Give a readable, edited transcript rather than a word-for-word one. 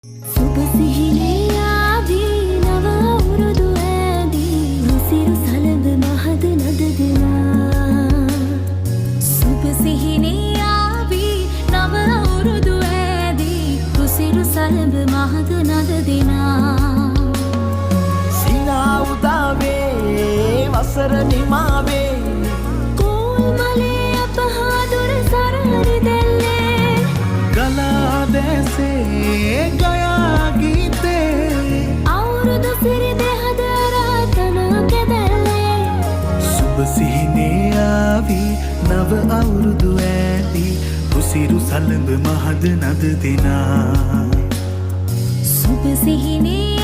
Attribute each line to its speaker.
Speaker 1: සුබ සිහිනේ ආදී නව අවුරුදු ඇදී රුසිරු සලඹ මහද නද දෙනා සුබ සිහිනේ ආදී නව අවුරුදු ඇදී රුසිරු සලඹ මහද නද දෙනා
Speaker 2: සිනා උදාවේ වසර නිමාවේ
Speaker 1: කෝල් මලේ අපහාදුර සරහරි දෙල්ලේ
Speaker 2: ගලා දැසේ ගයා ගීතේ
Speaker 1: අවුරුදු සිරි දෙහද රාතන කෙදල්ලේ
Speaker 2: සුබ සිහිනේ ආවී නව අවුරුදු ඇදී රුසිරු සලඹ මහද නද දෙනා
Speaker 1: සුබ සිහිනේ